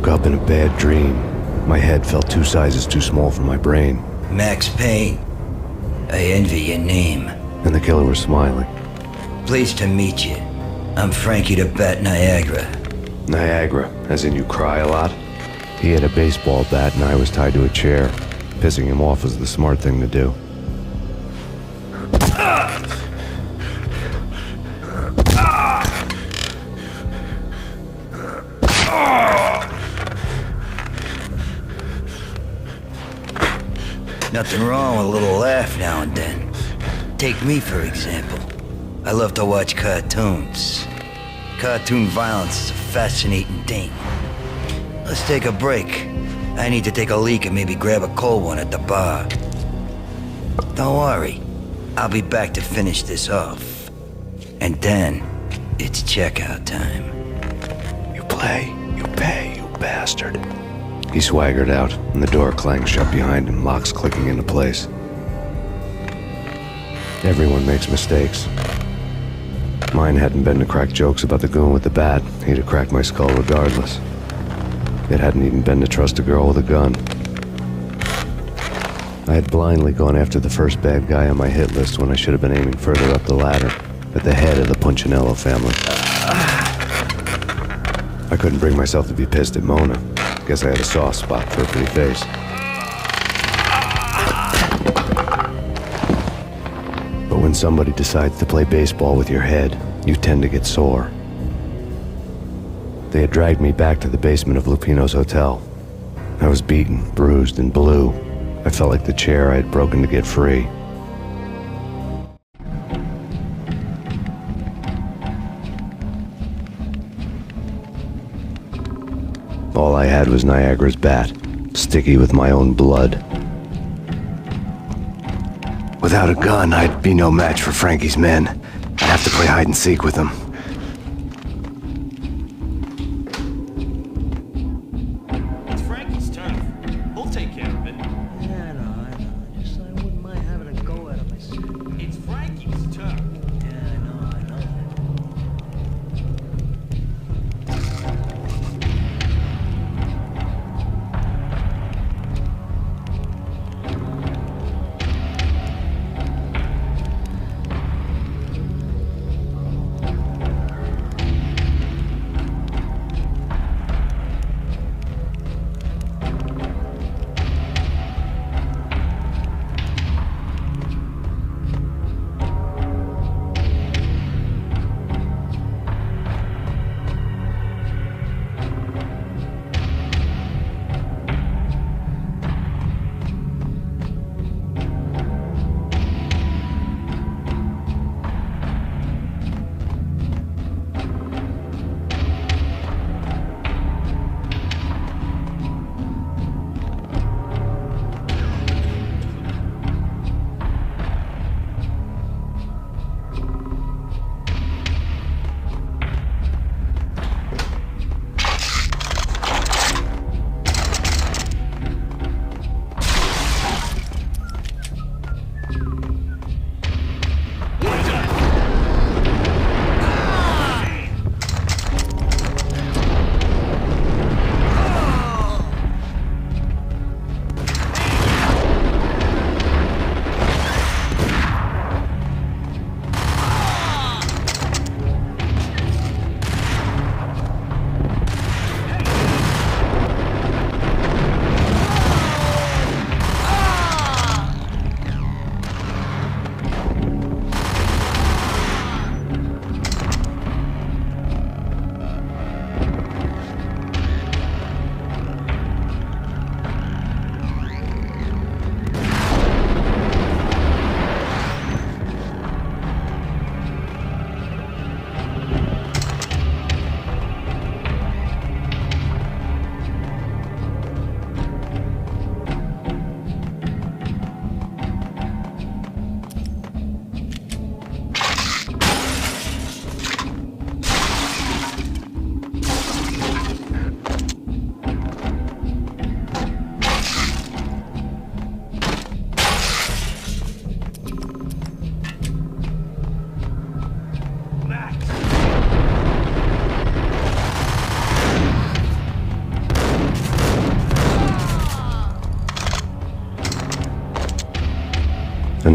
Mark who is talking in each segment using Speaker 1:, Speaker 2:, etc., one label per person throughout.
Speaker 1: woke up in a bad dream. My head felt 2 sizes too small for my brain.
Speaker 2: Max Payne. I envy your name.
Speaker 1: And the killer was smiling.
Speaker 2: Pleased to meet you. I'm Frankie the Bat Niagara.
Speaker 1: Niagara, as in you cry a lot? He had a baseball bat and I was tied to a chair. Pissing him off was the smart thing to do.
Speaker 2: Nothing wrong with a little laugh now and then. Take me, for example. I love to watch cartoons. Cartoon violence is a fascinating thing. Let's take a break. I need to take a leak and maybe grab a cold one at the bar. Don't worry. I'll be back to finish this off. And then, it's checkout time.
Speaker 1: You play, you pay, you bastard. He swaggered out, and the door clanged shut behind him, locks clicking into place. Everyone makes mistakes. Mine hadn't been to crack jokes about the goon with the bat. He'd have cracked my skull regardless. It hadn't even been to trust a girl with a gun. I had blindly gone after the first bad guy on my hit list when I should have been aiming further up the ladder, at the head of the Punchinello family. I couldn't bring myself to be pissed at Mona. Guess I had a soft spot for a pretty face. But when somebody decides to play baseball with your head, you tend to get sore. They had dragged me back to the basement of Lupino's hotel. I was beaten, bruised, and blue. I felt like the chair I had broken to get free. All I had was Niagara's bat, sticky with my own blood. Without a gun, I'd be no match for Frankie's men. I'd have to play hide and seek with them.
Speaker 3: It's Frankie's turn. We'll take care of it.
Speaker 4: Yeah, I know. Just I wouldn't mind having a go at him myself.
Speaker 3: It's Frankie's turn.
Speaker 4: Yeah, I know.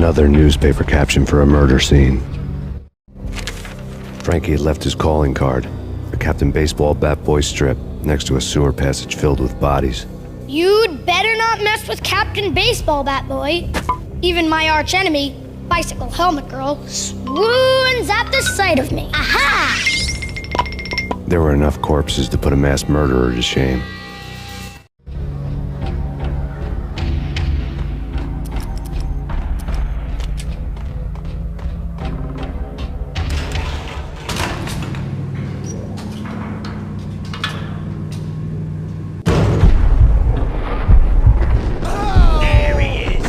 Speaker 1: Another newspaper caption for a murder scene. Frankie had left his calling card, a Captain Baseball bat boy strip, next to a sewer passage filled with bodies.
Speaker 5: You'd better not mess with Captain Baseball Bat Boy. Even my archenemy, Bicycle Helmet Girl, swoons at the sight of me. Aha!
Speaker 1: There were enough corpses to put a mass murderer to shame.
Speaker 3: There he is.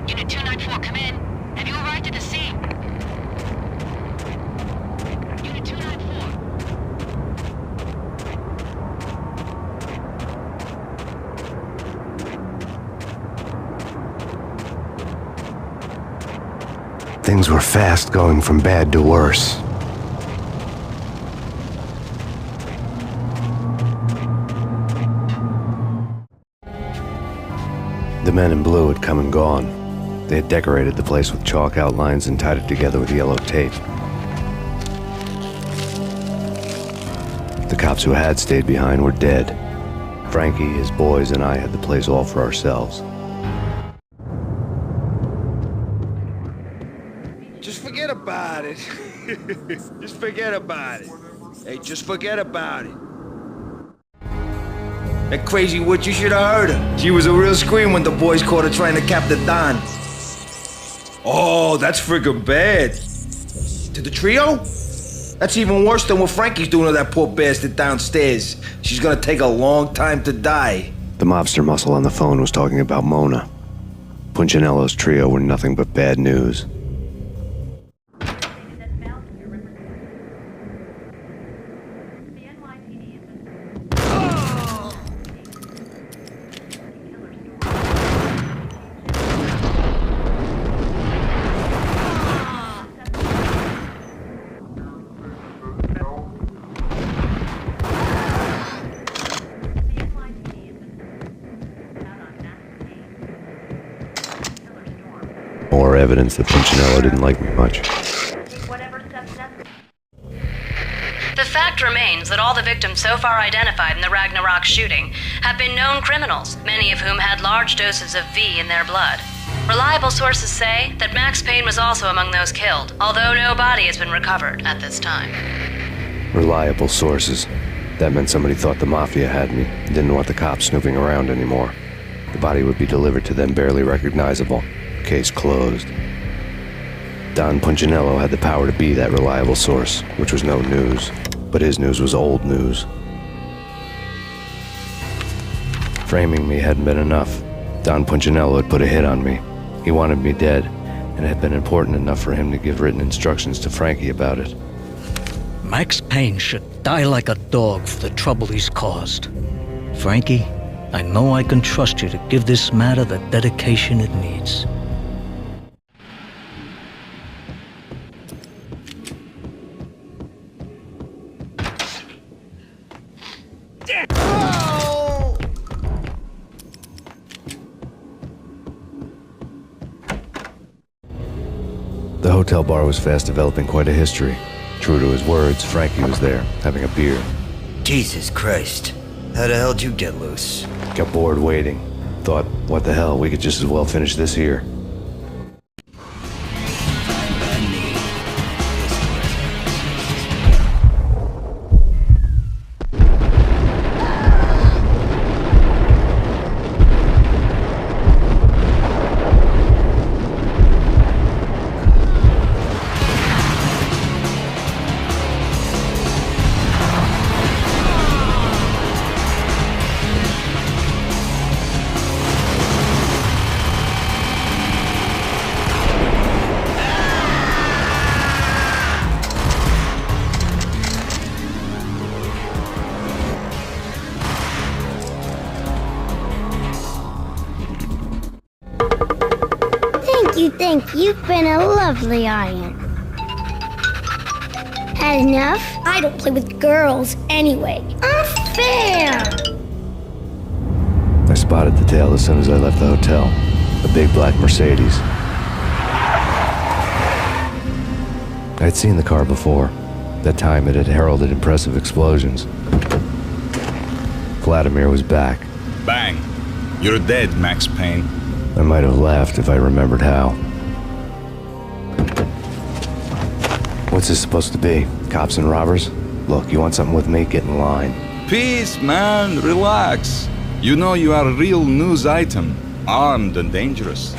Speaker 6: Unit 294, come in. Have you arrived at the scene? Unit 294.
Speaker 1: Things were fast going from bad to worse. The men in blue had come and gone. They had decorated the place with chalk outlines and tied it together with yellow tape. The cops who had stayed behind were dead. Frankie, his boys, and I had the place all for ourselves.
Speaker 7: Just forget about it. Just forget about it. Hey, just forget about it. That crazy witch, you should have heard her. She was a real scream when the boys caught her trying to cap the Don. Oh, that's friggin' bad. To the trio? That's even worse than what Frankie's doing to that poor bastard downstairs. She's gonna take a long time to die.
Speaker 1: The mobster muscle on the phone was talking about Mona. Punchinello's trio were nothing but bad news. More evidence that Punchinello didn't like me much.
Speaker 8: The fact remains that all the victims so far identified in the Ragnarok shooting have been known criminals, many of whom had large doses of V in their blood. Reliable sources say that Max Payne was also among those killed, although no body has been recovered at this time.
Speaker 1: Reliable sources. That meant somebody thought the Mafia had me, didn't want the cops snooping around anymore. The body would be delivered to them barely recognizable. Case closed. Don Punchinello had the power to be that reliable source, which was no news. But his news was old news. Framing me hadn't been enough. Don Punchinello had put a hit on me. He wanted me dead, and it had been important enough for him to give written instructions to Frankie about it.
Speaker 4: Max Payne should die like a dog for the trouble he's caused. Frankie, I know I can trust you to give this matter the dedication it needs.
Speaker 1: The hotel bar was fast developing quite a history. True to his words, Frankie was there, having a beer.
Speaker 2: Jesus Christ. How the hell did you get loose?
Speaker 1: Got bored waiting. Thought, what the hell, we could just as well finish this here.
Speaker 5: Thank you. You've been a lovely audience. Had enough? I don't play with girls anyway. Unfair!
Speaker 1: I spotted the tail as soon as I left the hotel. A big black Mercedes. I'd seen the car before. That time it had heralded impressive explosions. Vladimir was back.
Speaker 9: Bang! You're dead, Max Payne.
Speaker 1: I might have laughed if I remembered how. What's this supposed to be? Cops and robbers? Look, you want something with me? Get in line.
Speaker 9: Peace, man. Relax. You know you are a real news item, armed and dangerous.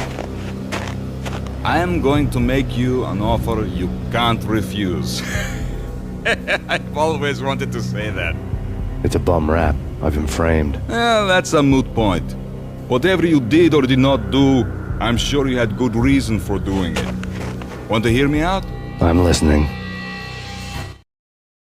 Speaker 9: I am going to make you an offer you can't refuse. I've always wanted to say that.
Speaker 1: It's a bum rap. I've been framed.
Speaker 9: That's a moot point. Whatever you did or did not do, I'm sure you had good reason for doing it. Want to hear me out?
Speaker 1: I'm listening.